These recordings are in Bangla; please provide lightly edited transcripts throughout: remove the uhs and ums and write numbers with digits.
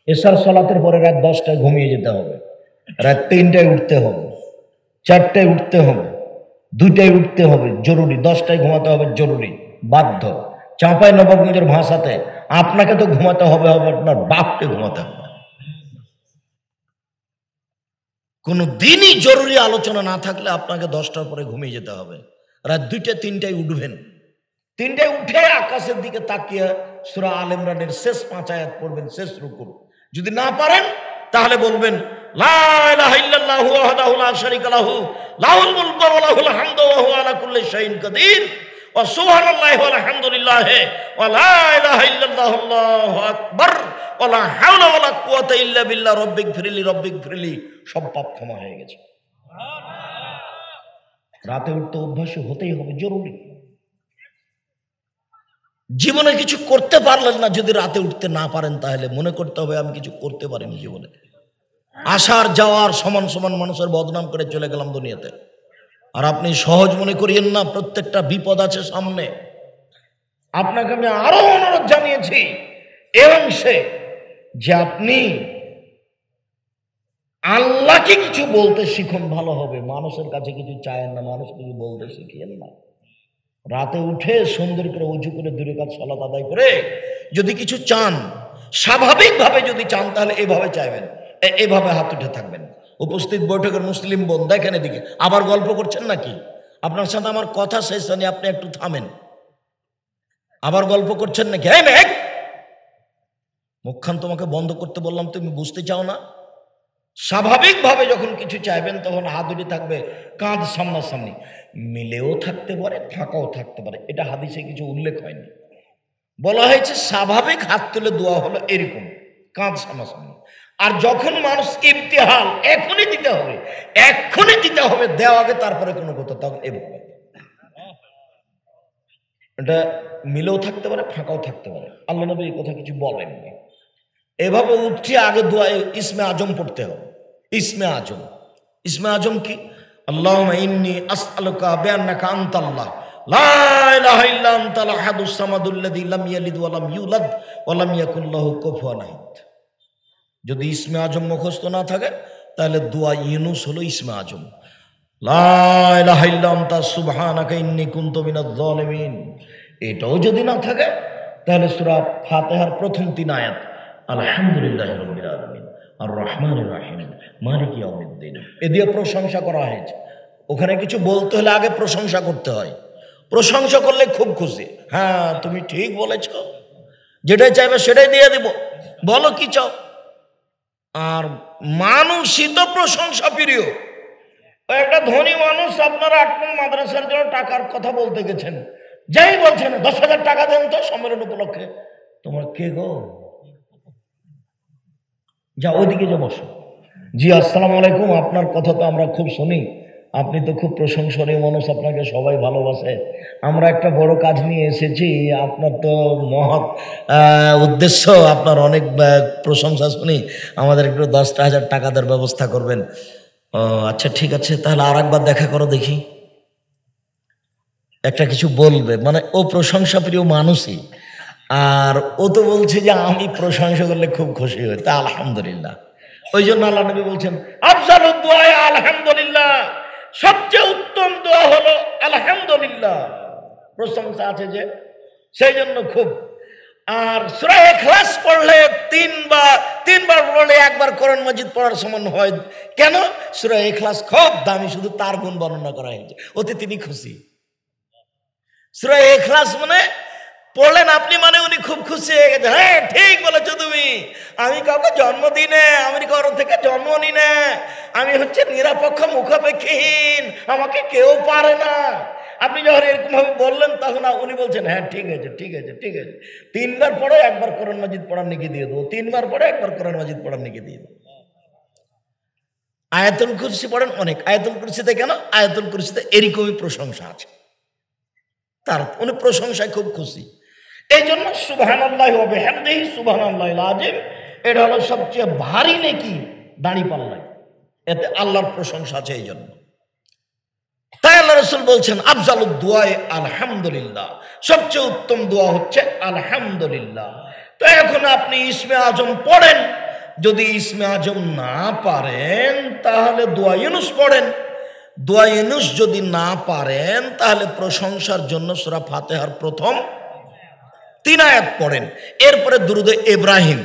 এশার সালাতের পরে রাত 10টায় ঘুমিয়ে যেতে হবে, রাত 3টায় উঠতে হবে, 4টায় উঠতে হবে, 2টায় উঠতে হবে জরুরি, 10টায় ঘুমাতে হবে জরুরি, বাধ্য। চাঁপাই নবাবগঞ্জের ভাষাতে আপনাকে তো ঘুমাতে হবে, আপনার বাপকে ঘুমাতে হবে। কোনো দিনই জরুরি আলোচনা না থাকলে আপনাকে 10টার পরে ঘুমিয়ে যেতে হবে, রাত 2টা 3টায় উঠবেন। 3টায় উঠে আকাশের দিকে তাকিয়ে সূরা আল ইমরানের শেষ 5 আয়াত পড়বেন, শেষ রুকু। যদি না পারেন তাহলে বলবেন লা ইলাহা ইল্লাল্লাহু ওয়াহদাহু লা শারীকা লাহু লাহুল মুলকু ওয়া লাহুল হামদু ওয়া হুয়া আলা কুল্লি শাইইন কাদির ওয়া সুবহানাল্লাহি ওয়া আলহামদুলিল্লাহি ওয়া লা ইলাহা ইল্লাল্লাহু আল্লাহু আকবার ওয়া লা হাওলা ওয়া লা কুওয়াতা ইল্লা বিল্লাহ রব্বিগফিরলি। সব পাপ ক্ষমা হয়ে গেছে। রাতে উঠতে অভ্যাস হতেই হবে, জরুরি। জীবনে কিছু করতে পারলেন না, যদি রাতে উঠতে না পারেন তাহলে মনে করতে হবে আমি কিছু করতে পারিনি জীবনে। আসার যাওয়ার সমান সমান মানুষের বদনাম করে চলে গেলাম দুনিয়াতে। আর আপনি সহজ মনে করিয়েন না, প্রত্যেকটা বিপদ আছে সামনে। আপনাকে আমি আরো অনুরোধ জানিয়েছি এ অংশে যে আপনি আল্লাহকে কিছু বলতে শিখুন, ভালো হবে। মানুষের কাছে কিছু চায়েন না, মানুষ কিছু বলতে শিখিয়েন না। রাতে উঠে সুন্দর করে উজু করে 2 রাকাত সালাত আদায় করে যদি কিছু চান, স্বাভাবিকভাবে যদি চান তাহলে এভাবে চাইবেন, এভাবে হাত উঠে থাকবেন। উপস্থিত বৈঠকের মুসলিম বোন দেখেন এদিকে, আবার গল্প করছেন নাকি? আপনার সাথে আমার কথা শেষ হয়নি, আপনি একটু থামেন। আবার গল্প করছেন নাকি? এই মেঘ, মুখখান তোমাকে বন্ধ করতে বললাম, তুমি বুঝতে চাও না? স্বাভাবিকভাবে যখন কিছু চাইবেন তখন হাত দুটি থাকবে কাঁধ সামনাসামনি, মিলেও থাকতে পারে ফাঁকাও থাকতে পারে, এটা হাদিসে কিছু উল্লেখ হয়নি। বলা হয়েছে স্বাভাবিক হাত তুলে দোয়া হলো এরকম কাঁধ সামনাসামনি। আর যখন মানুষ ইবতিহাল এখনই দিতে হবে, এখনই দিতে হবে, দেওয়া আগে তারপরে কোনো কথা, তখন এভাবে। এটা মিলেও থাকতে পারে ফাঁকাও থাকতে পারে, আল্লাহ নবী এই কথা কিছু বলেননি। এভাবে উঠছে আগে দোয়া ইসমে আজম পড়তে হবে। ইসমে আজম কি? আল্লাহুম্মা ইন্নী আসআলুকা বিআন্নাকা আনতাল্লাহ লা ইলাহা ইল্লা আনতাল আহাদুস সামাদুল্লাযী লাম ইয়ালিদ ওয়া লাম ইউলাদ ওয়া লাম ইয়াকুল লাহু কুফুয়ান আহাদ। যদি ইসমে আজম মুখস্থ না থাকে তাহলে দোয়া ইউনুস হলো ইসমে আজম। লা ইলাহা ইল্লা আনতা সুবহানাকা ইন্নী কুনতু মিনাজ জালিমিন। এটাও যদি না থাকে তাহলে সূরা ফাতিহার প্রথম 3 আয়াত আলহামদুলিল্লাহি রাব্বিল আলামিন আর রহমানির রহিম মালিক ইয়াউমিদ্দিন, এ দিয়ে প্রশংসা করা হয়েছে। ওখানে কিছু বলতে হলে আগে প্রশংসা করতে হয়। প্রশংসা করলে খুব খুশি, হ্যাঁ তুমি ঠিক বলেছ, যেটাই চাইবে সেটাই দিয়ে দেব, বলো কি চাও। আর মানুষই তো প্রশংসা প্রিয়। একটা ধনী মানুষ আপনারা 8 নং মাদ্রাসার জন্য টাকার কথা বলতে গেছেন, যাই বলছেন 10,000 টাকা দেন তো সম্মেলন উপলক্ষে। তোমার কে গো? যা ওইদিকে যা বসো। জি আসসালামু আলাইকুম, আপনার কথা তো আমরা খুব শুনি, আপনি তো খুব প্রশংসনীয় মানুষ, আপনাকে সবাই ভালোবাসে। আমরা একটা বড় কাজ নিয়ে এসেছি, আপনার তো মহৎ উদ্দেশ্য, আপনার অনেক প্রশংসা শুনি, আমাদের একটু 10,000 টাকা দেওয়ার ব্যবস্থা করবেন। ও আচ্ছা ঠিক আছে, তাহলে আর একবার দেখা করো দেখি। একটা কিছু বলবে, মানে ও প্রশংসা প্রিয় মানুষই, আর ও তো বলছে যে আমি প্রশংসা করলে খুব খুশি হই, তা আলহামদুলিল্লাহ। ওই জন্য আল্লাহ নবী বলছেন আফজালুদ দুআ আলহামদুলিল্লাহ, সবচেয়ে উত্তম দোয়া হলো আলহামদুলিল্লাহ, প্রশংসা আছে যে, সেই জন্য খুব। আর সূরা ইখলাস পড়লে 3 বার পড়লে 1 বার কোরআন মাজিদ পড়ার সমান হয়। কেন? সূরা ইখলাস খুব দামি, শুধু তার গুণ বর্ণনা করা হয়েছে, ওতে তিনি খুশি। সূরা ইখলাস মানে পড়লেন আপনি, মানে উনি খুব খুশি হয়ে গেছে, হ্যাঁ ঠিক বলেছো তুমি, আমি কাউকে জন্ম দিই না, আমি কারো থেকে জন্ম নিই না, আমি হচ্ছে নিরপেক্ষ মুখাপেক্ষীহীন, আমাকে কেউ পারে না। আপনি যখন এরকম ভাবে বললেন তখন উনি বলছেন হ্যাঁ ঠিক আছে ঠিক আছে ঠিক আছে, 3 বার পড়ো 1 বার কোরআন মাজিদ পড়ার নেকি দিয়ে দেবো, 3 বার পড়ো 1 বার কোরআন মাজিদ পড়ার নেকি দিয়ে দেবো। আয়াতুল কুরসি পড়েন অনেক, আয়াতুল কুরসিতে কেন? আয়াতুল কুরসিতে এরকমই প্রশংসা আছে, তার উনি প্রশংসায় খুব খুশি। এই জন্য সুবহানাল্লাহি ওয়া বিহামদিহি সুবহানাল্লাহিল আযীম, এটা হলো সবচেয়ে ভারী নেকি দাঁড়িপাল্লায়, এতে আল্লাহর প্রশংসা আছে। এই জন্য তাই আল্লাহ রাসূল বলছেন আফজালুদ দুআ আলহামদুলিল্লাহ, সবচেয়ে উত্তম দোয়া হচ্ছে আলহামদুলিল্লাহ। তো এখন আপনি ইসমে আজম পড়েন, যদি ইসমে আজম না পারেন তাহলে দোয়া ইউনুস পড়েন। দোয়া ইউনুস যদি না পারেন তাহলে প্রশংসার জন্য সূরা ফাতিহার প্রথম 3 আয়াত পড়েন। এরপরে দুরুদে ইব্রাহিম,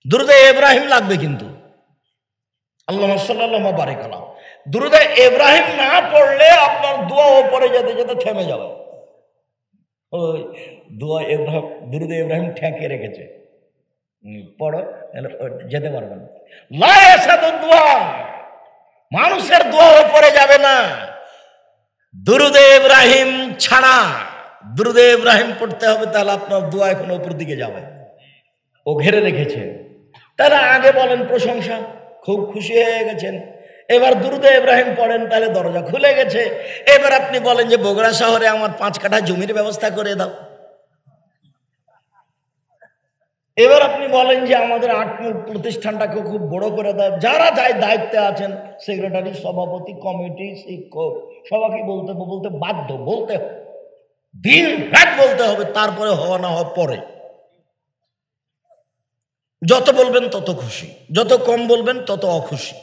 দুরুদে ইব্রাহিম লাগবে কিন্তু। আল্লাহুম্মা সাল্লাল্লাহু বারিক আলা। দুরুদে ইব্রাহিম না পড়লে আপনার দোয়া উপরে যেতে যেতে থেমে যাবে। ওই দোয়া ইব্রাহিম, দুরুদে ইব্রাহিম ঠেকে রেখেছে, পড়ো যেতে পারবেন। লা ইয়াসাদু দোয়া, মানুষের দোয়া উপরে যাবে না দুরুদে ইব্রাহিম ছাড়া। দুরুদে ইব্রাহিম পড়তে হবে, তাহলে আপনার দোয়া এখন উপর দিকে যাবে। ও ঘেরে রেখেছে। তাহলে আগে বলেন প্রশংসা, খুব খুশি হয়ে গেছেন। এবার দুরুদে ইব্রাহিম পড়েন, তাহলে দরজা খুলে গেছে। এবার আপনি বলেন যে বগুড়া শহরে আমার 5 কাঠা জমির ব্যবস্থা করে দাও। এবার আপনি বলেন যে আমাদের আটমূল প্রতিষ্ঠানটাকে খুব বড় করে দাও। যারা যাই দায়িত্বে আছেন, সেক্রেটারি, সভাপতি, কমিটি, শিক্ষক, সবাইকে বলতে বলতে বাধ্য, বলতে হবে, দিন রাত বলতে হবে। তারপরে হওয়া না হওয়া পরে। যত বলবেন তত খুশি, যত কম বলবেন তত অখুশি।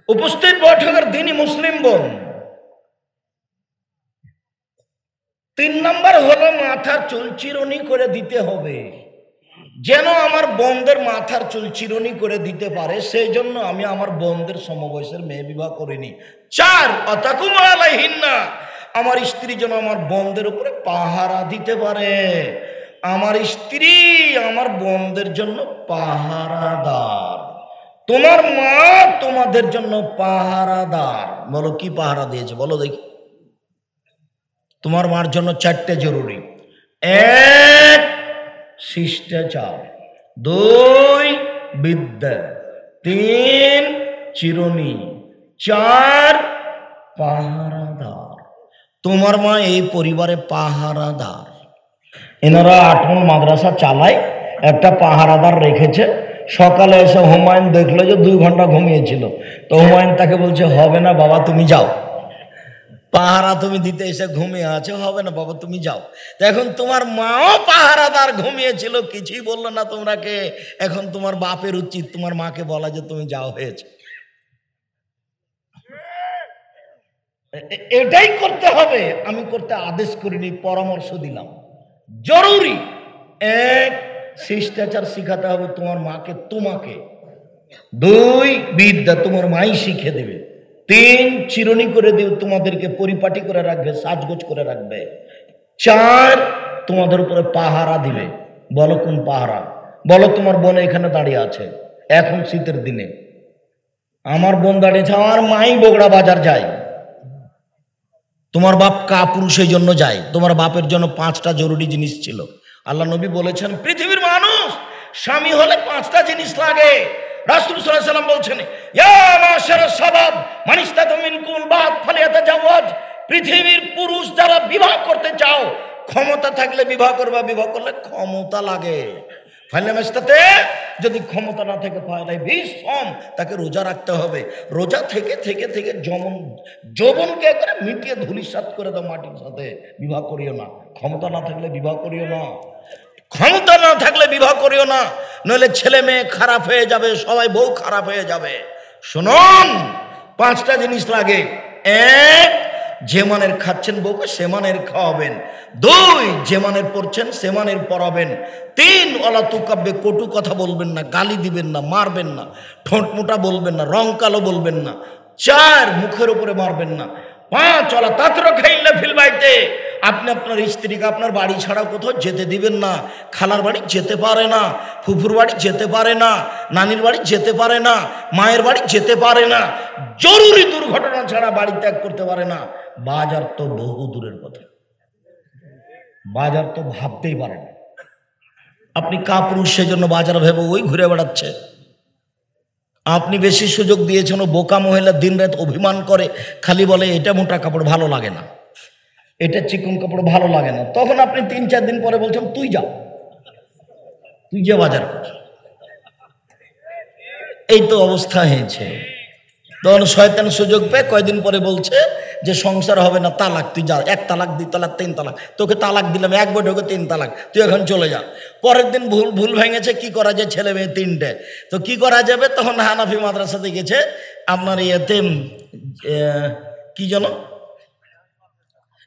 উপস্থিত বৈঠকের দিনই মুসলিম বোন, 3 নম্বর হলো মাথার চুল চিরুনি করে দিতে হবে। যেন আমার বোনদের মাথার চুল চিরুনি করে দিতে পারে, সেই জন্য আমি আমার বোনদের সমবয়সের মেয়ে বিবাহ করিনি। 4 অতাকুম আলাইহিন্না, আমার স্ত্রী যেন আমার বোনদের উপরে পাহারা দিতে পারে। আমার স্ত্রী আমার বোনদের জন্য পাহারাদার। তোমার মা তোমাদের জন্য পাহারাদার। বলো কি পাহারা দিয়েছে বলো দেখি। তোমার মার জন্য 4টে জরুরি। 1 শিষ্টাচার, 2 বিদ্যা, 3 চিরুনি, 4 পাহারাদার। তোমার মা এই পরিবারে পাহারাদার। এনারা আটমন মাদ্রাসা চালায়, একটা পাহারাদার রেখেছে। সকালে এসে হুমায়ুন দেখলো যে 2 ঘন্টা ঘুমিয়েছিল, তো হুমায়ুন তাকে বলছে হবে না বাবা তুমি যাও, পাহারা তুমি দিতে এসে ঘুমিয়ে আছে, হবে না বাবা তুমি যাও। এখন তোমার মাও পাহারাদার ঘুমিয়েছিল, কিছুই বললো না তোমরাকে। এখন তোমার বাপের উচিত তোমার মাকে বলা যে তুমি যাও হয়েছে। এটাই করতে হবে। আমি করতে আদেশ করিনি, পরামর্শ দিলাম। জরুরি 1 শিষ্টাচার শিখাতে হবে তোমার মাকে তোমাকে। 2 বিদ্যা, তোমার মাই শিখে দেবে। 3 চিরুনি করে দিও, তোমাদেরকে পরিপাটি করে রাখবে, সাজগোজ করে রাখবে। 4 তোমাদের উপরে পাহারা দিবে। বলো কোন পাহারা? বলো তোমার বোন এখানে দাঁড়িয়ে আছে এখন শীতের দিনে, আমার বোন দাঁড়িয়েছে, আমার মাই বগুড়া বাজার যায়, তোমার বাপ কাপুরুষের জন্য যায়। তোমার বাপের জন্য 5টা জরুরি জিনিস ছিল। আল্লাহ নবী বলেছেন পৃথিবীর মানুষ স্বামী হলে 5টা জিনিস লাগে। রাসূল সাল্লাল্লাহু আলাইহি ওয়াসাল্লাম বলছেন ইয়া মাশারাস শাবাব মান ইসতাতা মিনকুম বাত ফালিয়াতাজাওয়াজ। পৃথিবীর পুরুষ যারা বিবাহ করতে চাও, ক্ষমতা থাকলে বিবাহ করবা, বিবাহ করলে ক্ষমতা লাগে। ফাইলামাস্তাতে, যদি ক্ষমতা না থাকে তাহলে ভীষণ তাকে রোজা রাখতে হবে। রোজা থেকে থেকে থেকে যৌবনকে করে মিটিয়ে ধুলিসাৎ করে দাও মাটির সাথে। বিবাহ করিও না, ক্ষমতা না থাকলে বিবাহ করিও না, ক্ষমতা না থাকলে বিবাহ করিও না, নইলে ছেলে মেয়ে খারাপ হয়ে যাবে, সবাই বউ খারাপ হয়ে যাবে। শুনুন 5টা জিনিস লাগে। 1 যে মানের খাচ্ছেন বউকে সে মানের খাওয়াবেন। 2 যে মানের পড়ছেন সে মানের পড়াবেন। 3 ওয়ালা তুকাব্বে, কটু কথা বলবেন না, গালি দিবেন না, মারবেন না, ঠোঁট মোটা বলবেন না, রং কালো বলবেন না। 4 মুখের উপরে মারবেন না। 5 ওয়ালা তাতরুকা ইল্লা ফিল বাইতে, আপনি আপনার স্ত্রীকে আপনার বাড়ি ছাড়া কোথাও যেতে দিবেন না। খালার বাড়ি যেতে পারে না, ফুফুর বাড়ি যেতে পারে না, নানির বাড়ি যেতে পারে না, মায়ের বাড়ি যেতে পারে না, জরুরি দুর্ঘটনা ছাড়া বাড়ি ত্যাগ করতে পারে না। বাজার তো বহু দূরের কথা, বাজার তো ভাবতেই পারে না। আপনি কাপুরুষ, সেজন্য বাজার ভেবে ওই ঘুরে বেড়াচ্ছে। আপনি বেশি সুযোগ দিয়েছেন, ও বোকা মহিলা দিন রাত অভিমান করে, খালি বলে এটা মোটা কাপড় ভালো লাগে না, এটা চিকন কাপড় ভালো লাগে না। তখন আপনি 3-4 দিন পরে বলছেন তুই যা, তুই যে বাজার কর। এই তো অবস্থা হয়েছে। তখন শয়তান সুযোগ পেয়ে কয়দিন পরে বলছে যে সংসার হবে না, তালাক, তুই যা, 1 তালাক 2 তালাক 3 তালাক, তোকে তালাক দিলাম, 1 বৈঠকে 3 তালাক, তুই এখন চলে যা। পরের দিন ভুল ভেঙেছে, কি করা যায়, ছেলে মেয়ে 3টে, তো কি করা যাবে, তখন হানাফি মাদ্রাসাতে গেছে আপনার ইয়েতে কি যেন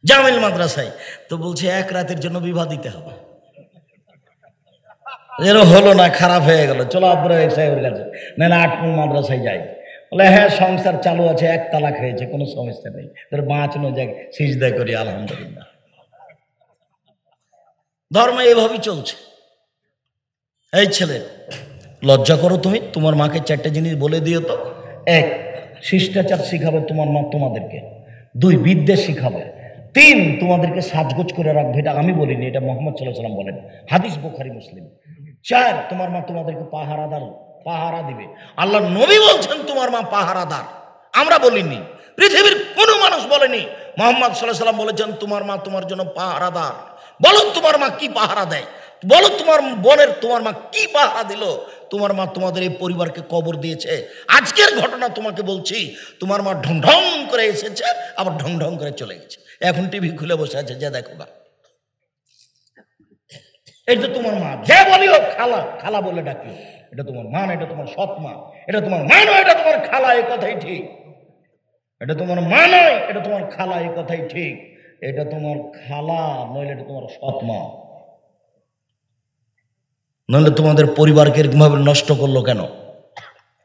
জামিল মাদ্রাসায়, তো বলছে 1 রাতের জন্য বিবাহ দিতে হবে। এরকম হলো না, খারাপ হয়ে গেল, চলো আপনারা সাহেবের কাছে, না 8 মাদ্রাসায় যাই। বলে হ্যাঁ সংসার চালু আছে, 1 তালাক হয়েছে, কোনো সমস্যা নেই, তোর বাঁচানো যায়, সিজদা করি আলহামদুলিল্লাহ। ধর্ম এইভাবেই চলছে। এই ছেলে, লজ্জা করো তুমি, তোমার মাকে 4টে জিনিস বলে দিও তো। 1, শিষ্টাচার শিখাবে তোমার মা তোমাদেরকে। 2, বিদ্বেষ শিখাবে। 3, তোমাদেরকে সাজগোজ করে রাখবে। এটা আমি বলিনি, এটা মুহাম্মদ সাল্লাল্লাহু আলাইহি ওয়াসাল্লাম বলেন, হাদিস বুখারী মুসলিম। 4, তোমার মা তোমাদেরকে পাহারা দিবে। আল্লাহ নবী বলছেন তোমার মা পাহারাদার, আমরা বলিনি, পৃথিবীর কোনো মানুষ বলেনি। মুহাম্মদ সাল্লাল্লাহু আলাইহি ওয়াসাল্লাম বলেছেন তোমার মা তোমার জন্য পাহারাদার। বলো তোমার মা কি পাহারা দেয়, বলো তোমার বোনের তোমার মা কি পাহারা দিল। তোমার মা তোমাদের এই পরিবারকে কবর দিয়েছে। আজকের ঘটনা তোমাকে বলছি, তোমার মা ঢং ঢং করে এসেছে, আবার ঢং ঢং করে চলে গেছে, এখন টিভি খুলে বসে আছে, যে দেখো না, এটা তোমার মা। যে বলিও খালা, খালা বলে ডাকিও, এটা তোমার মা না, এটা তোমার সৎ মা। এটা তোমার মা নয়, এটা তোমার খালা, এই কথাই ঠিক। এটা তোমার মা নয়, এটা তোমার খালা, এই কথাই ঠিক। এটা তোমার খালা নইলে এটা তোমার সৎ মা। নইলে তোমাদের পরিবারকে এরকমভাবে নষ্ট করলো কেন,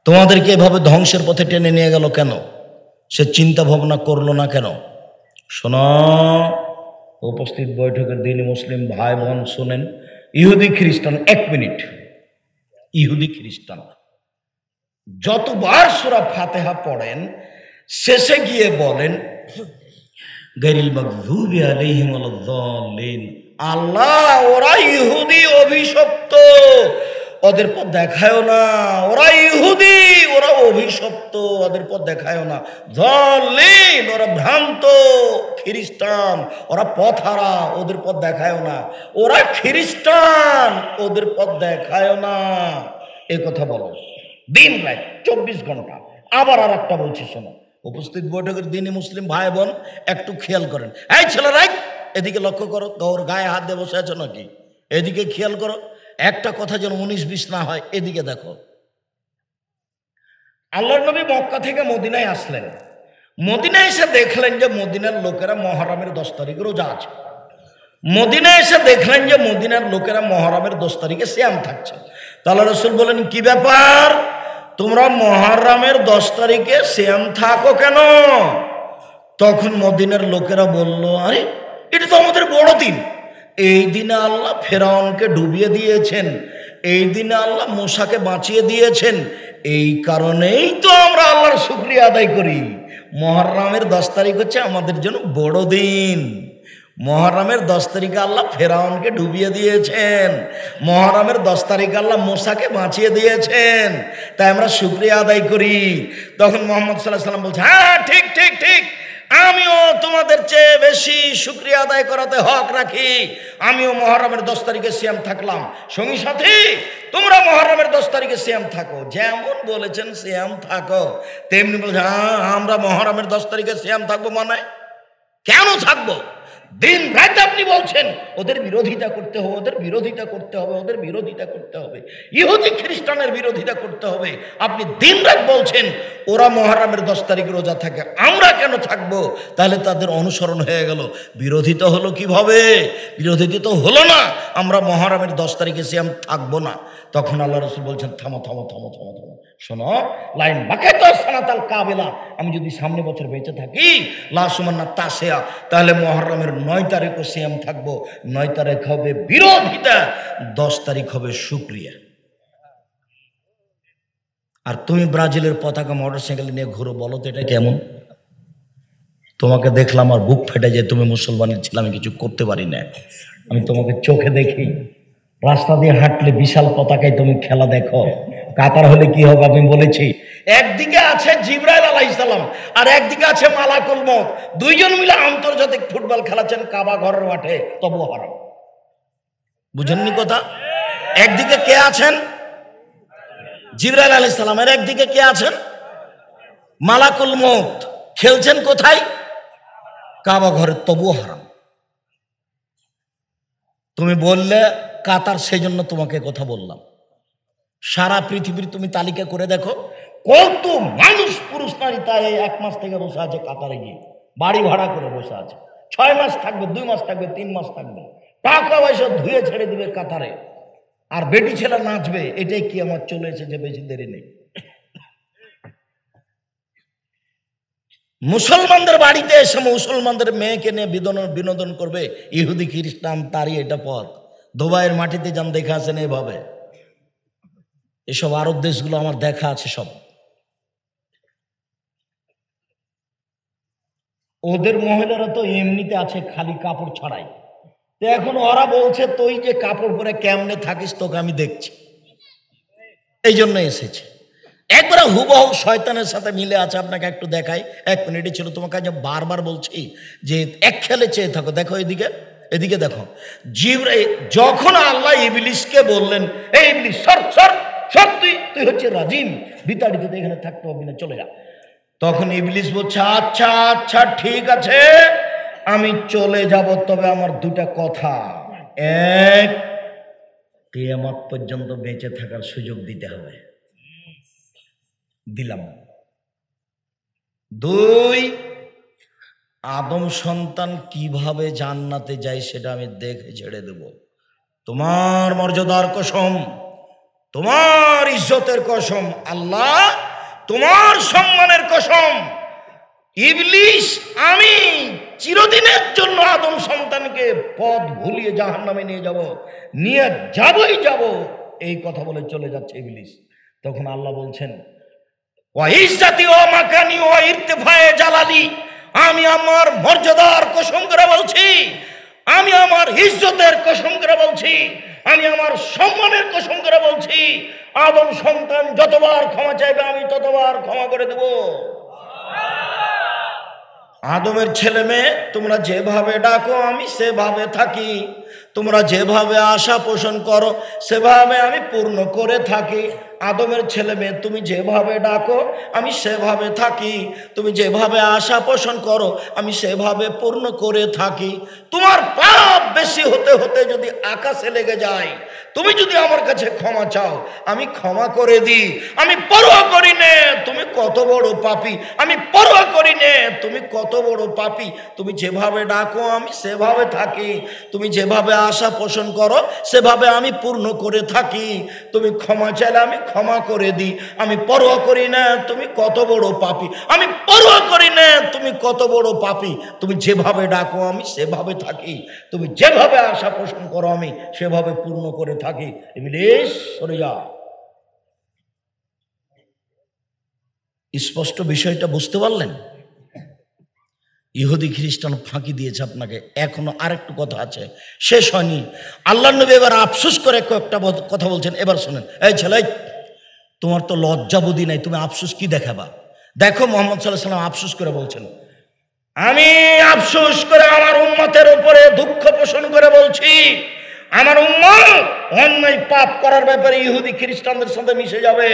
তোমাদেরকে এভাবে ধ্বংসের পথে টেনে নিয়ে গেল কেন, সে চিন্তা ভাবনা করলো না কেন? শোনো, উপস্থিত বৈঠকের দিন মুসলিম ভাই বোন শোনেন, ইহুদি খ্রিস্টান, 1 মিনিট, ইহুদি খ্রিস্টান যতবার সূরা ফাতিহা পড়েন, শেষে গিয়ে বলেন গায়রিল মাগযুবি আলাইহিম ওয়ালাদ-দাল্লিন। আল্লাহ, ওরা ইহুদি, অভিশপ্ত, ওদের পথ দেখায়ও না। ওরা ইহুদি, ওরা অভিশপ্ত, ওদের পথ দেখায়ও না। দাল্লিন, ওরা ভ্রান্ত। খ্রিস্টান, ওরা পথহারা, ওদের পথ দেখায়ও না। ওরা খ্রিস্টান, ওদের পথ দেখায়ও না। এ কথা বলো দিন রাত 24 ঘন্টা। আবার আর একটা বলছি, শোনো, উপস্থিত বৈঠকের দিনই মুসলিম ভাই বোন একটু খেয়াল করেন। এই ছেলেরা, এদিকে লক্ষ্য করো, ওর গায়ে হাত দিয়ে বসে আছো নাকি? এদিকে খেয়াল করো, একটা কথা যেন 19-20 না হয়। এদিকে দেখো, আল্লাহর নবী মক্কা থেকে মদিনায় আসলেন। মদিনায় এসে দেখলেন যে মদিনার লোকেরা মহরমের 10 তারিখ রোজা আছে। মদিনায় এসে দেখলেন যে মদিনার লোকেরা মহরমের 10 তারিখে সিয়াম থাকছে। তাহলে রাসূল বলেন, কি ব্যাপার, তোমরা মহরমের 10 তারিখে সিয়াম থাকো কেন? তখন মদিনার লোকেরা বলল, আরে এটা তো আমাদের বড় দিন, এই দিনে আল্লাহ ফেরাউনকে ডুবিয়ে দিয়েছেন, এই দিনে আল্লাহ মূসাকে বাঁচিয়ে দিয়েছেন, এই কারণেই তো আমরা আল্লাহর শুকরিয়া আদায় করি। মুহররমের 10 তারিখ হচ্ছে আমাদের জন্য বড় দিন। মুহররমের 10 তারিখে আল্লাহ ফেরাউনকে ডুবিয়ে দিয়েছেন, মুহররমের 10 তারিখে আল্লাহ মূসাকে বাঁচিয়ে দিয়েছেন, তাই আমরা শুকরিয়া আদায় করি। তখন মুহাম্মদ সাল্লাল্লাহু আলাইহি ওয়াসাল্লাম বলছে, হ্যাঁ ঠিক ঠিক ঠিক, আমিও তোমাদের চেয়ে বেশি শুকরিয়া আদায় করাতে হক রাখি। আমিও মুহররমের 10 তারিখে সিয়াম থাকলাম। সঙ্গী সাথী, তোমরা মুহররমের 10 তারিখে সিয়াম থাকো, যেমন বলেছেন সিয়াম থাকো, তেমনি বলছে, হ্যাঁ আমরা মুহররমের 10 তারিখে সিয়াম থাকবো। মানে কেন থাকবো? দিন রাত আপনি বলছেন ওদের বিরোধিতা করতে হবে, ওদের বিরোধিতা করতে হবে, ওদের বিরোধিতা করতে হবে, ইহুদি খ্রিস্টানের বিরোধিতা করতে হবে। আপনি দিন রাত বলছেন ওরা মুহররমের 10 তারিখ রোজা থাকে, আমরা কেন থাকবো? তাহলে তাদের অনুসরণ হয়ে গেল। বিরোধিতা হলো কিভাবে? বিরোধিতা তো হলো না, আমরা মুহররমের 10 তারিখে সিয়াম থাকবো না। তখন আল্লাহ রাসূল বলছেন, থামো থামো থামো থামো থামো, শোনো, লাইন বাকাইতা সানাতাল কাবিলা, আমি যদি সামনে বছর বেঁচে থাকি লা সুমান্না তাসিয়া, তাহলে মুহররমের 9 তারিখও সিয়াম থাকবো। 9 তারিখ হবে বিরোধিতা, 10 তারিখ হবে শুকরিয়া। আর তুমি ব্রাজিলের পতাকা মোটরসাইকেল নিয়ে ঘুরো, বলো তো এটা কেমন? তোমাকে দেখলাম আর বুক ফেটে যায়, তুমি মুসলমানের ছিল, আমি কিছু করতে পারি না। আমি তোমাকে চোখে দেখি, রাস্তা দিয়ে হাঁটলে বিশাল পতাকায় তুমি খেলা দেখো। কাতার হলে কি হবে আমি বলেছি। একদিকে আছে জিবরাইল আলাইহিস সালাম আর একদিকে আছে মালাকুল মউত, দুইজন মিলে আন্তর্জাতিক ফুটবল খেলাচ্ছেন কাবা ঘরের মাঠে, তবু হারাম। বুঝেননি কথা? একদিকে কে আছেন? জিবরাইল আলাইহিস সালাম, এর একদিকে কে আছেন? মালাকুল মউত। খেলছেন কোথায়? কাবা ঘরের তবুও হারাম। তুমি বললে কাতার, সেই জন্য তোমাকে কথা বললাম। সারা পৃথিবীর তুমি তালিকা করে দেখো কত মানুষ পুরুষ নারী তাই 1 মাস থেকে বসে আছে কাতারে গিয়ে, বাড়ি ভাড়া করে বসে আছে। 6 মাস থাকবে, 2 মাস থাকবে, 3 মাস থাকবে, টাকা পয়সা ধুয়ে ছেড়ে দিবে কাতারে, আর বেটি ছেলে নাচবে। এটাই কি আমার চলে এসেছে, বেশি দেরি নেই। মুসলমানদের বাড়িতে এসে মুসলমানদের মেয়েকে নিয়ে বিনোদন করবে ইহুদি খ্রিস্টান, তারই এটা পথ। দুবাইয়ের মাটিতে যান, দেখে আছেন এভাবে। এসব আরব দেশগুলো আমার দেখা আছে সব। ওদের মহিলারা তো এমনিতে আছে খালি কাপড় ছাড়াই। তো এখন ওরা বলছে তুই যে কাপড় পরে কেমনে থাকিস, তোকে আমি দেখছি, এই জন্য এসেছে। একবার হুবহু শয়তানের সাথে মিলে আছে। আপনাকে একটু দেখাই, 1 মিনিটে ছিল। তোমাকে আজ বারবার বলছি যে এক খেলে চেয়ে থাকো। দেখো এদিকে, এদিকে দেখো। জিবরাইল যখন আল্লাহ ইবলিসকে বললেন, এই ইবলিস সর সর সর, তুই হচ্ছে রাজিম, বিতাড়িত, এখানে থাকতে হবে না, চলে যা। তখন ইবলিস বলছে আচ্ছা আচ্ছা ঠিক আছে, আমি চলে যাব, তবে আমার 2টা কথা। 1, কিয়ামত পর্যন্ত বেঁচে থাকার সুযোগ দিতে হবে, দিলাম। 2, আদম সন্তান কিভাবে জান্নাতে যায় সেটা আমি দেখে ছেড়ে দেব। তোমার মর্যাদার কসম, তোমার ইজ্জতের কসম, আল্লাহ তোমার সম্মানের কসম, ইবলিস আমি চিরদিনের জন্য আদম সন্তানকে পথ ভুলিয়ে জাহান্নামে নিয়ে যাবই যাব, এই কথা বলে চলে যাচ্ছে ইবলিস। তখন আল্লাহ বলছেন, ওয়া ইজ্জতি ওয়া মাকানি ওয়া ইরতিফায়ে জালালি, আমি আমার মর্যাদার কসম করে বলছি, আমি আমার ইজ্জতের কসম করে বলছি, আমি আমার সম্মানের কসম করে বলছি, আদম সন্তান যতবার ক্ষমা চাইবে আমি ততবার ক্ষমা করে দেব। আদমের ছেলে মেয়ে তোমরা যেভাবে ডাকো আমি সেভাবে থাকি, তোমরা যেভাবে আশা পোষণ করো সেভাবে আমি পূর্ণ করে থাকি। আদমের ছেলে মেয়ে তুমি যেভাবে ডাকো আমি সেভাবে থাকি, তুমি যেভাবে আশা পোষণ করো আমি সেভাবে পূর্ণ করে থাকি। তোমার পাপ বেশি হতে হতে যদি আকাশে লেগে যায়, তুমি যদি আমার কাছে ক্ষমা চাও আমি ক্ষমা করে দিই। আমি পরোয়া করি নে তুমি কত বড় পাপী, আমি পরোয়া করি নে তুমি কত বড় পাপী। তুমি যেভাবে ডাকো আমি সেভাবে থাকি, তুমি যেভাবে আশা পোষণ করো সেভাবে আমি পূর্ণ করে থাকি। তুমি ক্ষমা চাইলে আমি ক্ষমা করে দিই। আমি পরোয়া করি না তুমি কত বড় পাপী, আমি পরোয়া করি না তুমি কত বড় পাপী। তুমি যেভাবে ডাকো আমি সেভাবে থাকি, তুমি যেভাবে আশা পোষণ করো আমি সেভাবে পূর্ণ করে থাকি। ইবলিস সরে যা। স্পষ্ট বিষয়টা বুঝতে পারলেন? ইহুদি খ্রিস্টান ফাঁকি দিয়েছে আপনাকে। এখনো আরেকটু কথা আছে, শেষ হয়নি। আল্লাহ নবী এবার আফসোস করে কয়েকটা কথা বলছেন, এবার শোনেন। এই ছেলে, তোমার তো লজ্জা বুদ্ধি নাই, তুমি আফসোস কি দেখাবা? দেখো মোহাম্মদ সাল্লাল্লাহু আলাইহি ওয়াসাল্লাম আফসোস করে বলছেন, আমি আফসোস করে আমার উম্মতের উপরে দুঃখ পোষণ করে বলছি, আমার উম্মত অন্যায় পাপ করার ব্যাপারে ইহুদি খ্রিস্টানদের সাথে মিশে যাবে।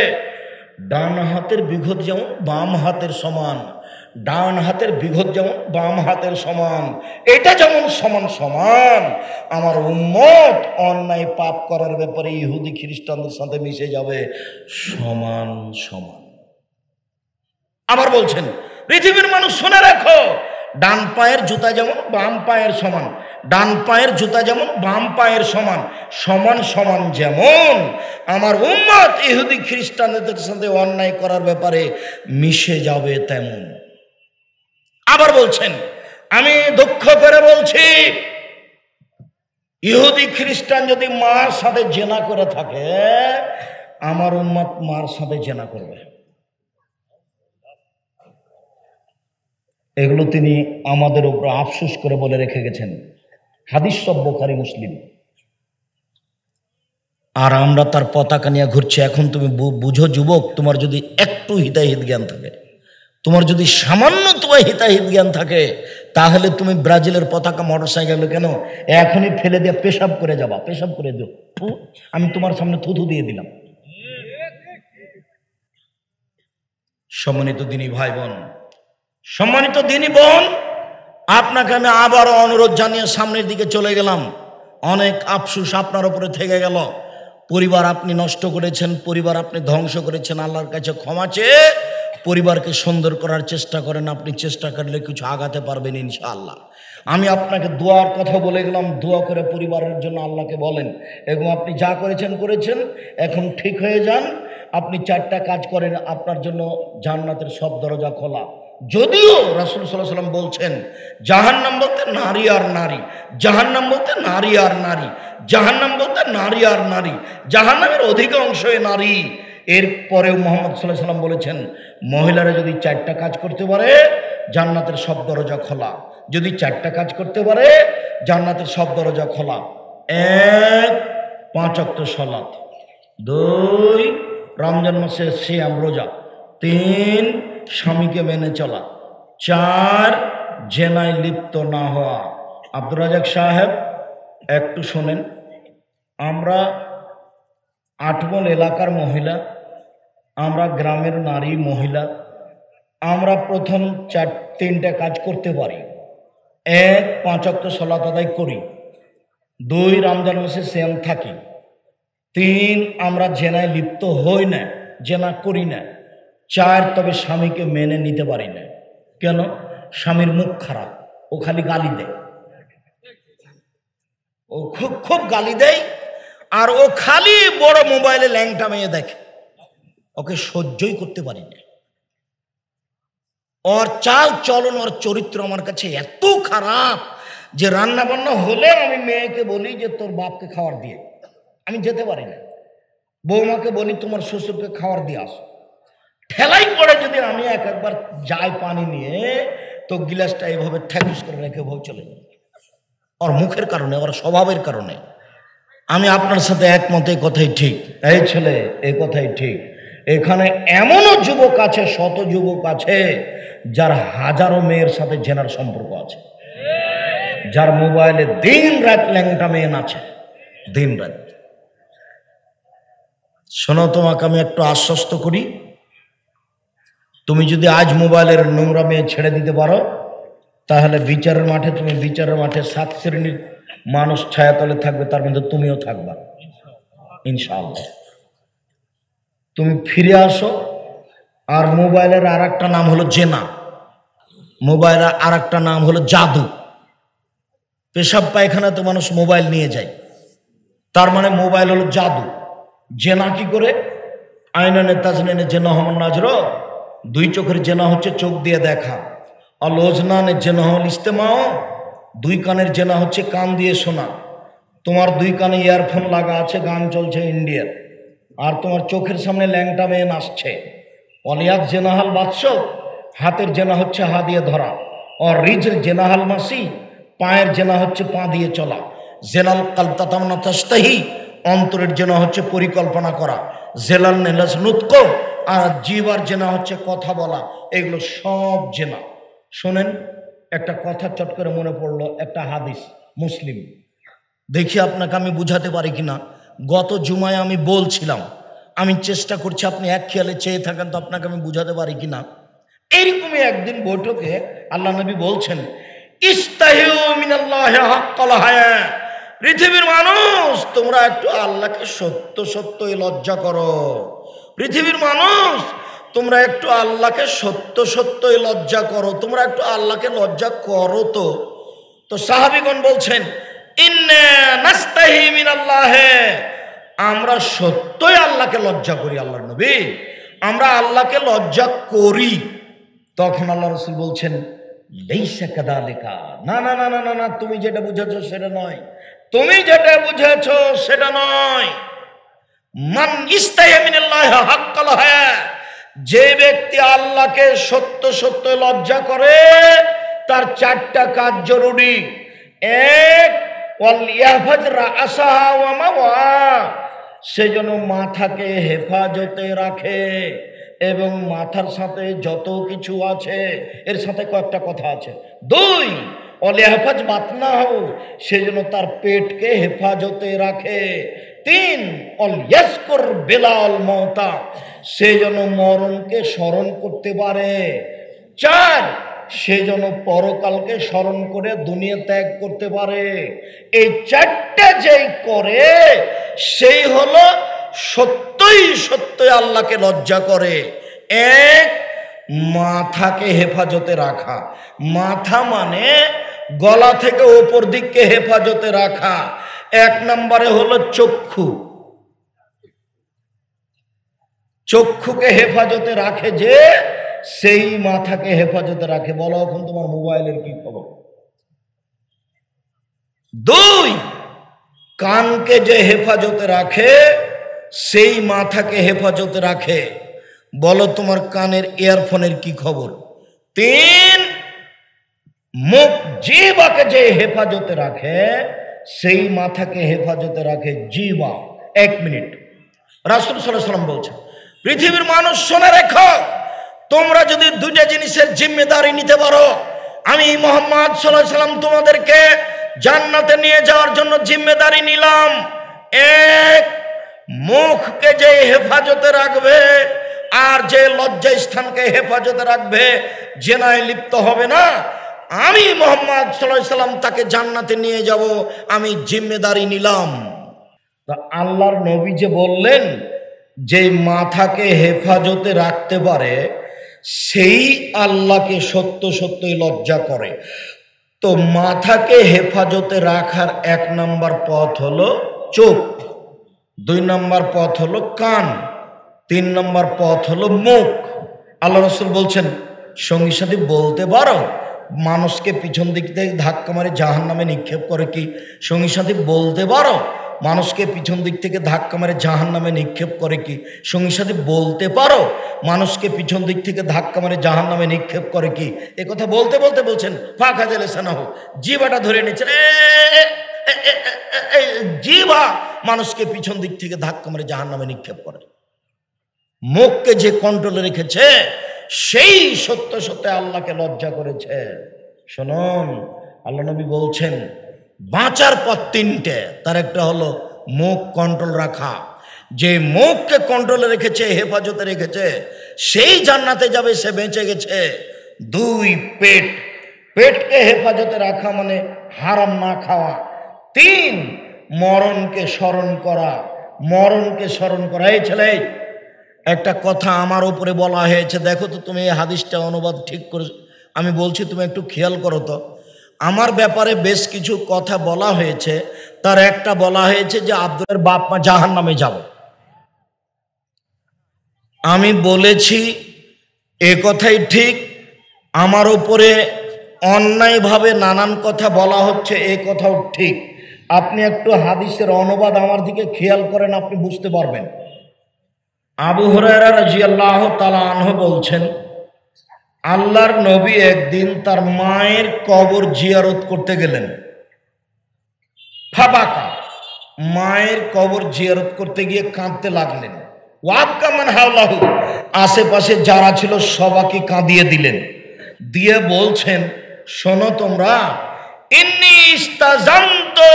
ডান হাতের বিঘত যেমন বাম হাতের সমান, ডান হাতের বিঘত যেমন বাম হাতের সমান, এটা যেমন সমান সমান, আমার উম্মত অন্যায় পাপ করার ব্যাপারে ইহুদি খ্রিস্টানদের সাথে মিশে যাবে সমান সমান। আবার বলছেন, পৃথিবীর মানুষ শুনে রাখো, ডান পায়ের জুতা যেমন বাম পায়ের সমান, ডান পায়ের জুতা যেমন বাম পায়ের সমান, সমান সমান যেমন আমার উম্মত ইহুদি খ্রিস্টানদের সাথে অন্যায় করার ব্যাপারে মিশে যাবে তেমন। আবার বলছেন, আমি দুঃখ করে বলছি, ইহুদি খ্রিস্টান যদি মার সাথে জেনা করে থাকে, আমার উম্মত মার সাথে জেনা করবে। এগুলো তিনি আমাদের উপর আফসোস করে বলে রেখে গেছেন। হাদিস সব বুখারী মুসলিম। আর আমরা তার পতাকা নিয়ে ঘুরছি। এখন তুমি বুঝো যুবক, তোমার যদি একটু হিতাহিত জ্ঞান থাকে, তোমার যদি সামান্য তোমার হিতাহিত জ্ঞান থাকে, তাহলে তুমি ব্রাজিলের পতাকা মোটরসাইকেল কেন এখনই ফেলে দিয়ে পেশাব করে যাবা, পেশাব করে দিও। আমি তোমার সামনে থুথু দিয়ে দিলাম। সম্মানিত দিনী ভাই বোন, সম্মানিত দিনী বোন, আপনাকে আমি আবারও অনুরোধ জানিয়ে সামনের দিকে চলে গেলাম। অনেক আফসোস আপনার উপরে থেকে গেল। পরিবার আপনি নষ্ট করেছেন, পরিবার আপনি ধ্বংস করেছেন। আল্লাহর কাছে ক্ষমা চেয়ে পরিবারকে সুন্দর করার চেষ্টা করেন। আপনি চেষ্টা করলে কিছু আগাতে পারবেন ইনশাআল্লাহ। আমি আপনাকে দোয়ার কথা বলে গেলাম, দোয়া করে পরিবারের জন্য আল্লাহকে বলেন। এবং আপনি যা করেছেন করেছেন, এখন ঠিক হয়ে যান। আপনি 4টা কাজ করেন, আপনার জন্য জান্নাতের সব দরজা খোলা। যদিও রাসূল সাল্লাল্লাহু আলাইহি ওয়াসাল্লাম বলছেন জাহান্নাম বলতে নারী আর নারী, জাহান্নাম বলতে নারী আর নারী, জাহান্নাম বলতে নারী আর নারী, জাহান্নামের অধিকাংশই নারী। এরপরেও মুহাম্মদ সাল্লাল্লাহু আলাইহি ওয়াসাল্লাম বলেছেন মহিলারা যদি 4টা কাজ করতে পারে জান্নাতের সব দরজা খোলা। যদি 4টা কাজ করতে পারে জান্নাতের সব দরজা খোলা। 1, 5 ওয়াক্ত সালাত। 2, রমজান মাসে সিয়াম রোজা। 3, স্বামীকে মেনে চলা। 4, জেনায় লিপ্ত না হওয়া। আব্দুর রাজাক সাহেব একটু শোনেন, আমরা 8 বল এলাকার মহিলা, আমরা গ্রামের নারী মহিলা, আমরা প্রথম 3টা কাজ করতে পারি। 1, 5 ওয়াক্ত সালাত আদায় করি। 2, রমজান মাসে সিয়াম থাকি। 3, আমরা জেনায় লিপ্ত হই না, জেনা করি না। 4, তবে স্বামীকে মেনে নিতে পারি না। কেন? স্বামীর মুখ খারাপ, ও খালি গালি দেয়, ও খুব খুব গালি দেয়, আর ও খালি বড় মোবাইলে ল্যাংটা মেয়ে দেখে, ওকে সহ্যই করতে পারি না। ওর চাল চলন, ওর চরিত্র আমার কাছে এত খারাপ যে রান্না বান্না হলে আমি মেয়েকে বলি যে তোর বাপকে খাবার দিয়ে, আমি যেতে পারি না। বৌমাকে বলি তোমার শ্বশুরকে খাবার দিয়ে আসো। ঠেলাই পড়ে যদি আমি একবার যাই পানি নিয়ে, তো গিলাসটা এইভাবে ঠেকুস করে রেখে বউ চলে যায়। ওর মুখের কারণে, ওর স্বভাবের কারণে। আমি আপনার সাথে একমত, এই কথাই ঠিক। এই ছেলে, এই কথাই ঠিক। এখানে এমনও যুবক আছে, শত যুবক আছে যার হাজারো মেয়ের সাথে জেনার সম্পর্ক আছে, যার মোবাইলে দিন রাত ল্যাংটা মেয়ে নাচে, দিন রাত। শোনো, তোমাকে আমি একটু আশ্বস্ত করি, তুমি যদি আজ মোবাইলের নোংরা মেয়ে ছেড়ে দিতে পারো, তাহলে বিচারের মাঠে, তুমি বিচারের মাঠে 7 শ্রেণীর মানুষ ছায়াতলে থাকবে, তার মধ্যে তুমিও থাকবা ইনশাআল্লাহ। তুমি ফিরে আসো। আর মোবাইলের আর একটা নাম হলো জেনা, মোবাইলের আর একটা নাম হলো জাদু। পেশাব পায়খানাতে মানুষ মোবাইল নিয়ে যায়, তার মানে মোবাইল হলো জাদু। জেনা কি করে? আইনানে তাজনিনে জেনা হমন নাজর, 2 চোখের জেনা হচ্ছে চোখ দিয়ে দেখা। আর লোজনানের জেনা হল ইস্তেমাও, 2 কানের জেনা হচ্ছে কান দিয়ে শোনা। তোমার 2 কানে ইয়ারফোন লাগা আছে, গান চলছে ইন্ডিয়ার, আর তোমার চোখের সামনে ল্যাংটা মেয়ে নাচছে। অলিয়াত জেনাহাল বাদশ, হাতের জেনা হচ্ছে হা দিয়ে ধরা। আর রিজের জেনাহাল মাসি, পায়ের জেনা হচ্ছে পা দিয়ে চলা। জেনাল কালতাতামনা তাস্তাহি, অন্তরের জেনা হচ্ছে পরিকল্পনা করা। জেলাল নেলাস নুতক, আর জিবার জেনা হচ্ছে কথা বলা। এগুলো সব জেনা। শোনেন, একটা কথা চট করে মনে পড়লো, একটা হাদিস মুসলিম, দেখি আপনাকে আমি বুঝাতে পারি কিনা। গত জুমায় আমি বলছিলাম, আমি চেষ্টা করছি আপনি এক খেয়ালে চেয়ে থাকেন তো আপনাকে আমি বুঝাতে পারি কিনা। এইরকমই একদিন বৈঠকে আল্লাহ নবী বলছেন, ইস্তাহিউ মিনাল্লাহি হাক্কাল হায়া, পৃথিবীর মানুষ তোমরা একটু আল্লাহকে সত্য সত্যই লজ্জা করো। পৃথিবীর মানুষ তোমরা একটু আল্লাহকে সত্য সত্যই লজ্জা করো, তোমরা একটু আল্লাহকে লজ্জা করো। তো সাহাবীগণ বলছেন, ইন্না নাস্তাহি মিনাল্লাহ, আমরা সত্যই আল্লাহকে লজ্জা করি। আল্লাহর নবী, আমরা আল্লাহকে লজ্জা করি। তখন আল্লাহ রাসূল বলছেন, লাইসা কাযালিকা, না না না না না, তুমি যেটা বুঝেছো সেটা নয়, তুমি যেটা বুঝেছো সেটা নয়। মান ইস্তাহি মিনাল্লাহ হাক্কাল হায়া, যে ব্যক্তি আল্লাহকে সত্য সত্য লজ্জা করে তার 4টা কাজ জরুরি। 1, ওয়ালিয়াহফাজ রাসাহা ওয়া মাওয়া, সে যেন মাথাকে হেফাজতে রাখে, এবং মাথার সাথে যত কিছু আছে এর সাথে কয়েকটা কথা আছে। 2, ওয়ালিয়াহফাজ বাতনাহু, সে যেন তার পেটকে হেফাজতে রাখে। 3, ওয়ালিয়াজকুর বিলাল মাউতা, সে যেন মরণকে স্মরণ করতে পারে। 4, সে যেন পরকালকে স্মরণ করে দুনিয়া ত্যাগ করতে পারে। এই চারটে যেই করে সেই হলো সত্যই সত্যই আল্লাহকে লজ্জা করে। এক, মাথাকে হেফাজতে রাখা। মাথা মানে গলা থেকে ওপর দিককে হেফাজতে রাখা। এক নম্বরে হলো চক্ষু। চক্ষুকে হেফাজতে রাখে যে, সেই মাথাকে হেফাজতে রাখে। বলো এখন তোমার মোবাইলের কি খবর? দুই, কানকে যে হেফাজতে রাখে সেই মাথাকে হেফাজতে রাখে। বলো তোমার কানের ইয়ারফোনের কি খবর? তিন, মুখ জিহ্বাকে যে হেফাজতে রাখে সেই মাথাকে হেফাজতে রাখে জিহ্বা। 1 মিনিট, রাসূল সাল্লাল্লাহু আলাইহি ওয়াসাল্লাম বলছেন, পৃথিবীর মানুষ শুনে রেখো, তোমরা যদি দুইটা জিনিসের জিম্মেদারি নিতে পারো, আমি মুহাম্মদ সাল্লাল্লাহু আলাইহি ওয়াসাল্লাম তোমাদেরকে জান্নাতে নিয়ে যাওয়ার জন্য জিম্মেদারি নিলাম। এক, মুখকে যে হেফাজতে রাখবে আর যে লজ্জা স্থানকে হেফাজতে রাখবে, জেনায় লিপ্ত হবে না, আমি মুহাম্মদ সাল্লাল্লাহু আলাইহি ওয়াসাল্লাম তাকে জান্নাতে নিয়ে যাব, আমি জিম্মেদারি নিলাম। তা আল্লাহর নবী যে বললেন যে মাথাকে হেফাজতে রাখতে পারে সেই আল্লাহকে সত্য সত্যই লজ্জা করে। তো মাথাকে হেফাজতে রাখার 1 নম্বর পথ হলো চোখ, 2 নম্বর পথ হলো কান, 3 নম্বর পথ হলো মুখ। আল্লাহ রাসূল বলছেন, সঙ্গী সাথী বলতে পারো মানুষকে পিছন দিক থেকে ধাক্কা মারে জাহান্নামে নিক্ষেপ করে কি? সঙ্গী সাথী বলতে পারো মানুষকে পিছন দিক থেকে ধাক্কা মারে জাহান্নামে নিক্ষেপ করে কি? সঙ্গী সাথী বলতে পারো মানুষকে পিছন দিক থেকে ধাক্কা মারে জাহান্নামে নিক্ষেপ করে কি? এ কথা বলতে বলতে বলছেন ফাঁকা জেলে সানা হোক, জিভাটা ধরে নিচ্ছেন, জিভা মানুষকে পিছন দিক থেকে ধাক্কা মারে জাহান্নামে নিক্ষেপ করে। মুখকে যে কন্ট্রোলে রেখেছে সেই সত্য সত্য আল্লাহকে লজ্জা করেছে। শুনুন, আল্লাহ নবী বলছেন বাঁচার পথ 3টে, তার একটা হলো মুখ কন্ট্রোল রাখা। যে মুখকে কন্ট্রোলে রেখেছে, হেফাজতে রেখেছে, সেই জান্নাতে যাবে, সে বেঁচে গেছে। 2, পেট, পেটকে হেফাজতে রাখা মানে হারাম না খাওয়া। 3, মরণকে স্মরণ করা, মরণকে স্মরণ করা। এই ছেলে, একটা কথা আমার উপরে বলা হয়েছে, দেখো তো তুমি এই হাদিসটা অনুবাদ ঠিক করে, আমি বলছি তুমি একটু খেয়াল করো তো। আমার ব্যাপারে বেশ কিছু কথা বলা হয়েছে, তার একটা বলা হয়েছে যে আব্দুলের বাপ মা জাহান্নামে যাবে। আমি বলেছি এ কথাই ঠিক, আমার উপরে অন্যায়ভাবে নানান কথা বলা হচ্ছে, এ কথাও ঠিক। আপনি একটু হাদিসের অনুবাদ আমার দিকে খেয়াল করেন, আপনি বুঝতে পারবেন। আবু হুরায়রা রাদিয়াল্লাহু তাআলা আনহু বলছেন, আল্লাহর নবী একদিন তার মায়ের কবর জিয়ারত করতে গেলেন। ফাবাকা, মায়ের কবর জিয়ারত করতে গিয়ে কাঁদতে লাগলেন। ওয়াবকা মান হাওলাহু, আশেপাশে যারা ছিল সবাইকে কাঁদিয়ে দিলেন। দিয়ে বলছেন, শোনো তোমরা, ইন্নী ইস্তাজানতু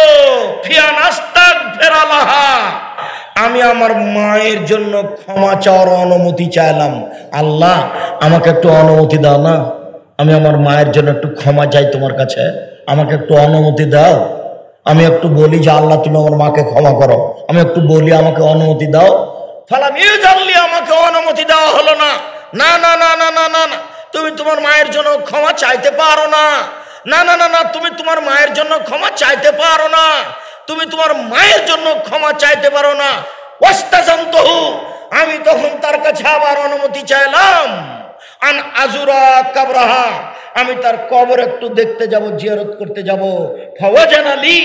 ফি আন আস্তাগফিরা লাহা, আমি আমার মায়ের জন্য ক্ষমা চাওয়ার অনুমতি চাইলাম। আল্লাহ আমাকে একটু অনুমতি দাও না, আমি আমার মায়ের জন্য একটু ক্ষমা চাই তোমার কাছে, আমাকে একটু অনুমতি দাও। আমি একটু বলি যে আল্লাহ তুমি আমার মাকে ক্ষমা করো, আমি একটু বলি আমাকে অনুমতি দাও। ফালাম ইউজাল্লি, আমাকে অনুমতি দেওয়া হলো না। না না না না না না না, তুমি তোমার মায়ের জন্য ক্ষমা চাইতে পারো না। না না না না, তুমি তোমার মায়ের জন্য ক্ষমা চাইতে পারো না, তুমি তোমার মায়ের জন্য ক্ষমা চাইতে পারো না। ওয়াস্তাজানতুহু, আমি তখন তার কাছে আবার অনুমতি চাইলাম। আন আজুরা কাবরাহা, আমি তার কবর একটু দেখতে যাব, জিয়ারত করতে যাব। ফাওয়াজান আলী,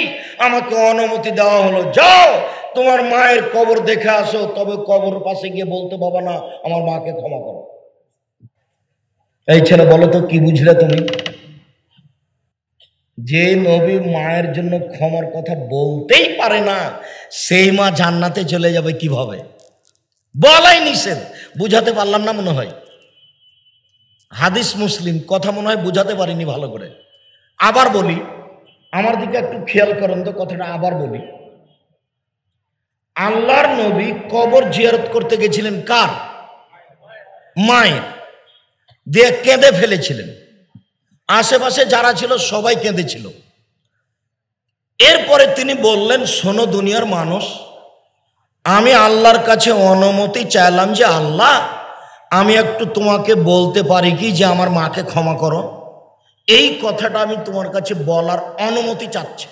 আমাকে অনুমতি দেওয়া হলো, যাও তোমার মায়ের কবর দেখে আসো, তবে কবর পাশে গিয়ে বলতে পারবে না আমার মাকে ক্ষমা করো। এই ছেলে বলো তো কি বুঝলে তুমি? যে নবী মায়ের জন্য ক্ষমার কথা বলতেই পারে না, সেই মা জান্নাতে চলে যাবে কিভাবে? বলাই নিষেধ। বুঝাতে পারলাম না মনে হয়, হাদিস মুসলিম, কথা মনে হয় বুঝাতে পারিনি ভালো করে। আবার বলি, আমার দিকে একটু খেয়াল করেন তো, কথাটা আবার বলি। আল্লাহর নবী কবর জিয়ারত করতে গেছিলেন কার? মায়ের। দিয়ে কেঁদে ফেলেছিলেন। আশেপাশে যারা ছিল সবাই কেঁদেছিল। এরপরে তিনি বললেন, শোনো দুনিয়ার মানুষ, আমি আল্লাহর কাছে অনুমতি চাইলাম যে আল্লাহ, আমি একটু তোমাকে বলতে পারি কি যে আমার মাকে ক্ষমা করো। এই কথাটা আমি তোমার কাছে বলার অনুমতি চাচ্ছি।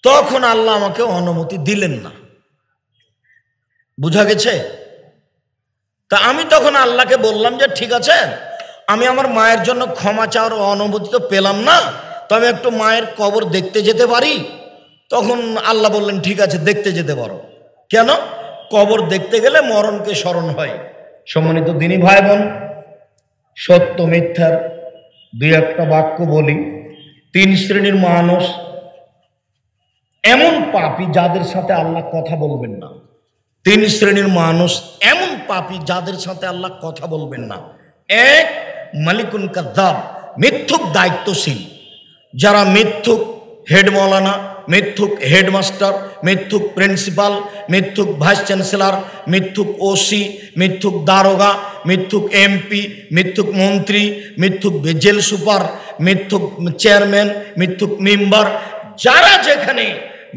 তখন আল্লাহ আমাকে অনুমতি দিলেন না। বুঝা গেছে? তা আমি তখন আল্লাহকে বললাম যে ঠিক আছে, আমি আমার মায়ের জন্য ক্ষমা চাওয়ার অনুমতি তো পেলাম না, তো আমি একটু মায়ের কবর দেখতে যেতে পারি? তখন আল্লাহ বললেন ঠিক আছে, দেখতে যেতে পারো। কেন? কবর দেখতে গেলে মরণকে স্মরণ হয়। সম্মানিত দিনী ভাই বোন, সত্য মিথ্যার দুই একটা বাক্য বলি। 3 শ্রেণীর মানুষ এমন পাপী যাদের সাথে আল্লাহ কথা বলবেন না। 3 শ্রেণীর মানুষ এমন পাপী যাদের সাথে আল্লাহ কথা বলবেন না। 1, মালিকুন কাযযাব, মিথ্যুক দায়িত্বশীল। যারা মিথ্যুক হেড মৌলানা, মিথ্যুক হেডমাস্টার, মিথ্যুক প্রিন্সিপাল, মিথ্যুক ভাইস চ্যান্সেলর, মিথ্যুক ওসি, মিথ্যুক দারোগা, মিথ্যুক এমপি, মিথ্যুক মন্ত্রী, মিথ্যুক জেল সুপার, মিথ্যুক চেয়ারম্যান, মিথ্যুক মেম্বার, যারা যেখানে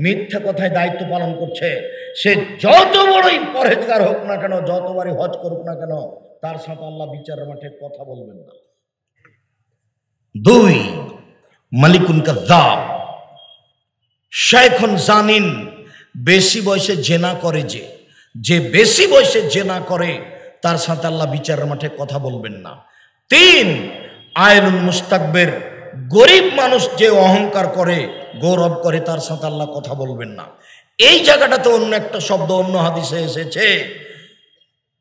মিথ্যা কথায় দায়িত্ব পালন করছে, সে যত বড়ই পরহেজগার হোক না কেন, যতবারই হজ করুক না কেন, তার সাথে আল্লাহ বিচারের মাঠে কথা বলবেন না। 2, মালিকুন কাযযাব, শাইখুন জানিন, বেশি বয়সে জেনা করে, যে বেশি বয়সে জেনা করে তার সাথে আল্লাহ বিচারের মাঠে কথা বলবেন না। 3, আইলুল মুস্তাকবির, গরিব মানুষ যে অহংকার করে, গৌরব করে, তার সাথে আল্লাহ কথা বলবেন না। এই জায়গাটাতে অন্য একটা শব্দ অন্য হাদিসে এসেছে,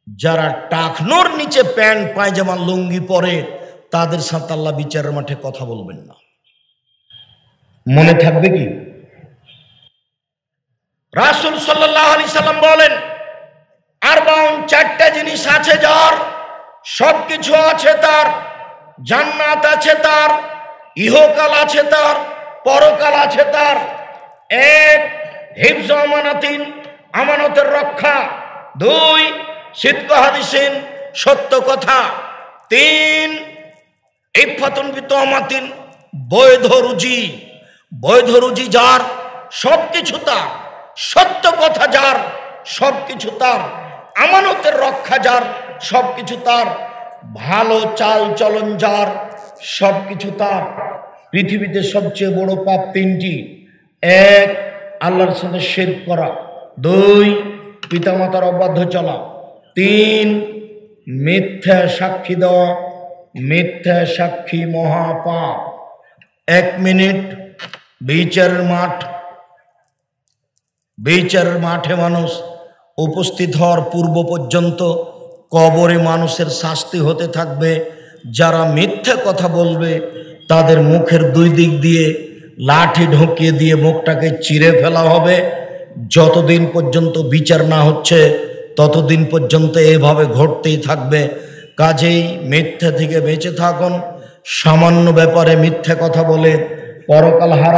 যারা টাকনোর নিচে প্যান্ট পায়জামা লুঙ্গি পরে, তাদের সাথে আল্লাহ বিচারের মাঠে কথা বলবেন না। মনে থাকবে কি? রাসূল সাল্লাল্লাহু আলাইহি সাল্লাম বলেন, আরবাউন, 4টা জিনিস আছে যার, সবকিছু আছে তার, জান্নাত আছে তার, ইহকাল আছে তার, পরকাল আছে তার। 1, হিফজ আমানাতিন, আমানতের রক্ষা। 2, সিদক হাদিসিন, সত্য কথা। 3, ইফাতুন বিতমাতিন, বৈধ রুজি। বৈধ রুজি যার, সবকিছু তার। সত্য কথা যার, সবকিছু তার। আমানতের রক্ষা যার, সবকিছু তার। ভালো চাল চলন যার, সবকিছু তার। পৃথিবীতে সবচেয়ে বড় পাপ 3টি। 1, আল্লাহর সাথে শিরক করা। 2, পিতামাতার অবাধ্য চলা। 3, মিথ্যা সাক্ষী দেওয়া। মিথ্যা সাক্ষী মহাপাপ। 1 মিনিট, বিচারের মাঠ। বিচারের মাঠে মানুষ উপস্থিত হওয়ার পূর্ব পর্যন্ত কবরে মানুষের শাস্তি হতে থাকবে। যারা মিথ্যা কথা বলবে তাদের মুখের 2 দিক দিয়ে লাঠি ঢুকিয়ে দিয়ে মুখটাকে চিরে ফেলা হবে। যতদিন পর্যন্ত বিচার না হচ্ছে ততদিন পর্যন্ত এভাবে ঘটতেই থাকবে। কাজেই মিথ্যা থেকে বেঁচে থাকুন। সামান্য ব্যাপারে মিথ্যা কথা বলে পরকাল হারা